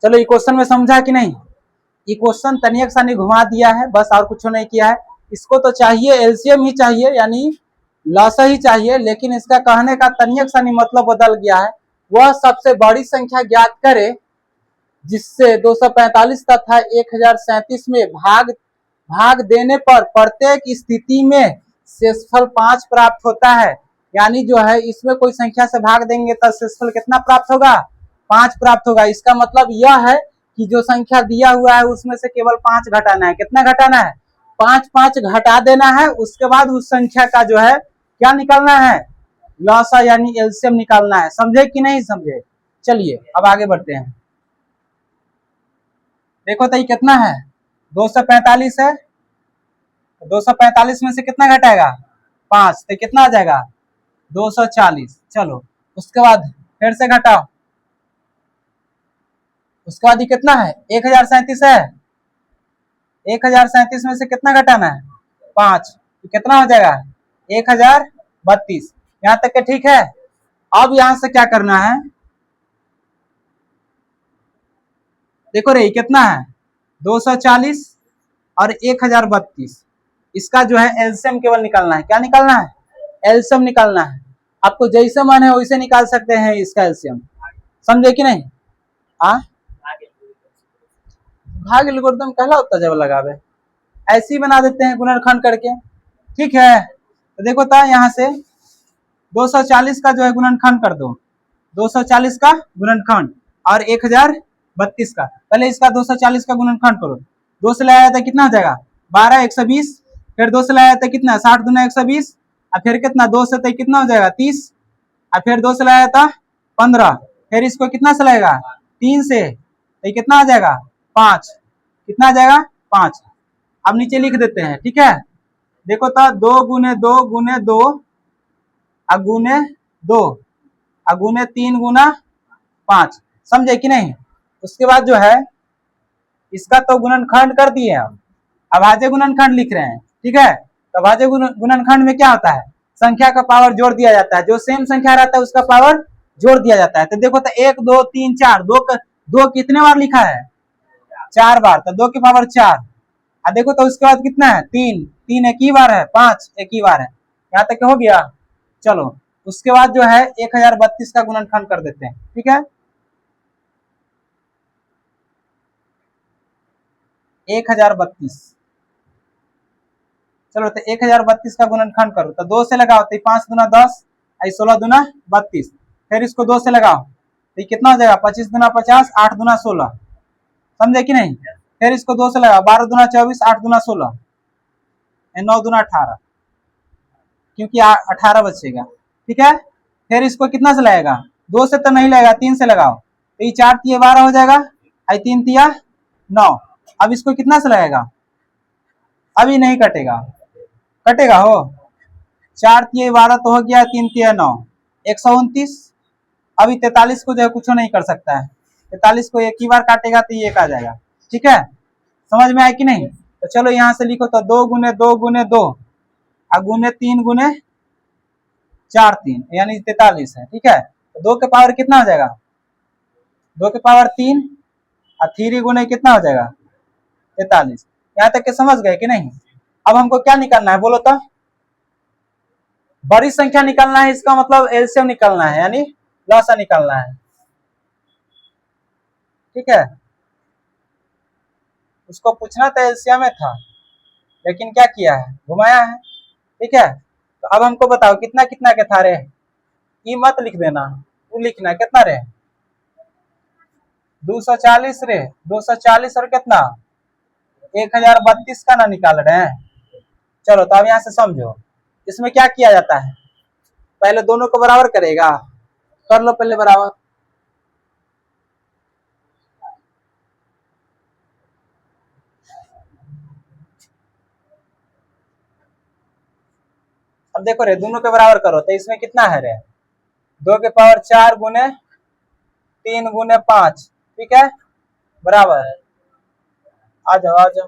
चलो ये क्वेश्चन में समझा कि नहीं? ये क्वेश्चन तनिक सा ने घुमा दिया है बस, और कुछ नहीं किया है। इसको तो चाहिए एलसीएम ही चाहिए, यानी लसा ही चाहिए, लेकिन इसका कहने का तनिक सा नहीं मतलब बदल गया है। वह सबसे बड़ी संख्या ज्ञात करे जिससे 245 तथा 1037 में भाग देने पर प्रत्येक स्थिति में शेषफल 5 प्राप्त होता है। यानी जो है इसमें कोई संख्या से भाग देंगे तो शेषफल कितना प्राप्त होगा? 5 प्राप्त होगा। इसका मतलब यह है कि जो संख्या दिया हुआ है उसमें से केवल 5 घटाना है। कितना घटाना है? 5 घटा देना है। उसके बाद उस संख्या का जो है क्या निकालना है? लसा यानी एलसीएम निकालना है। समझे कि नहीं समझे? चलिए अब आगे बढ़ते हैं। देखो तो ये कितना है? 245 है। 245 में से कितना घटाएगा? 5, तो कितना आ जाएगा? 240। चलो उसके बाद फिर से घटाओ। उसके बाद ये कितना है? 1037 है। 1037 में से कितना घटाना है? 5, तो कितना हो जाएगा? 1032। यहां तक के ठीक है। अब यहां से क्या करना है? देखो रे कितना है? 240 और 1032। इसका जो है एलसीएम केवल निकालना है। क्या निकालना है? एलसीएम निकालना है। आपको जैसे मन है वैसे निकाल सकते हैं इसका एलसीएम। समझे कि नहीं? भाग एल्गोरिथम कहला होता जब लगावे ऐसे ही बना देते हैं गुणनखंड करके। ठीक है, तो देखो था यहाँ से 240 का जो है गुणनखंड कर दो। 240 का गुणनखंड और 1032 का। पहले इसका 240 का गुणनखंड करो। 2 से लाया था कितना हो जाएगा? 12, 120। फिर 2 से लाया था कितना? 60 दूना 120। और फिर कितना? 2 से कितना हो जाएगा? 30। और फिर 2 से लाया था 15। फिर इसको कितना से लाएगा? 3 से, तो कितना आ जाएगा? 5। कितना आ जाएगा? 5। अब नीचे लिख देते हैं। ठीक है, देखो तो 2 गुने 2 गुने 2 गुने 2 गुने 3 गुना 5। समझे कि नहीं? उसके बाद जो है इसका तो गुणनखंड कर दिए, अब अभाज्य गुणनखंड लिख रहे हैं। ठीक है, तो अभाज्य गुणनखंड में क्या होता है? संख्या का पावर जोड़ दिया जाता है। जो सेम संख्या रहता है उसका पावर जोड़ दिया जाता है। तो देखो तो 1 2 3 4, 2 कितने बार लिखा है? 4 बार। तो 2 की पावर 4। देखो तो उसके बाद कितना है? 3 एक ही बार है, 5 एक ही बार है। यहाँ तक हो गया। चलो उसके बाद जो है 1032 का गुणनखंड कर देते हैं। ठीक है, 1032। चलो तो 1032 का गुणनखंड करो। तो 2 से लगाओ तो 5 दूना 10, 16 दूना 32। फिर इसको 2 से लगाओ तो ये कितना हो जाएगा? 25 दूना 50, 8 दूना 16। समझे कि नहीं? फिर इसको 2 से लगाओ। 12 दूना 24, 8 दूना 16, 9 दूना 18, क्योंकि 18 बचेगा। ठीक है, फिर इसको कितना से लगाएगा? 2 से तो नहीं लगेगा, 3 से लगाओ तो ये 4 तिया 12 हो जाएगा, 3 तिया 9। अब इसको कितना से लगेगा? अभी नहीं कटेगा, कटेगा हो। 4 तिया 12 तो हो गया, 3 तिया 9, 129। अभी 43 को जो है कुछ नहीं कर सकता है। 43 को एक ही बार काटेगा तो ये 1 आ जाएगा। ठीक है, समझ में आया कि नहीं? तो चलो यहाँ से लिखो तो 2 गुने 2 गुने 2 गुने 3 गुने 4 3 यानी 43 है। ठीक है, तो 2 के पावर कितना हो जाएगा? 2 के पावर 3 और 3 गुने कितना हो जाएगा? 43। यहाँ तक के समझ गए कि नहीं? अब हमको क्या निकालना है बोलो तो? बड़ी संख्या निकालना है। इसका मतलब एलसीएम निकालना है, यानी लसा निकालना है। ठीक है, उसको पूछना तो एलसीएम में था, लेकिन क्या किया है? घुमाया है। ठीक है, तो अब हमको बताओ कितना कितना के था रे? ये मत लिख देना, वो लिखना कितना रे? 240 रे। 240 और कितना? 1032 का ना निकाल रहे हैं। चलो तो अब यहाँ से समझो इसमें क्या किया जाता है। पहले दोनों को बराबर करेगा, कर लो पहले बराबर। अब देखो रे, दोनों के बराबर करो तो इसमें कितना है रे? 2 के पावर 4 गुने 3 गुने 5। ठीक है, बराबर। आ जाओ आ जाओ।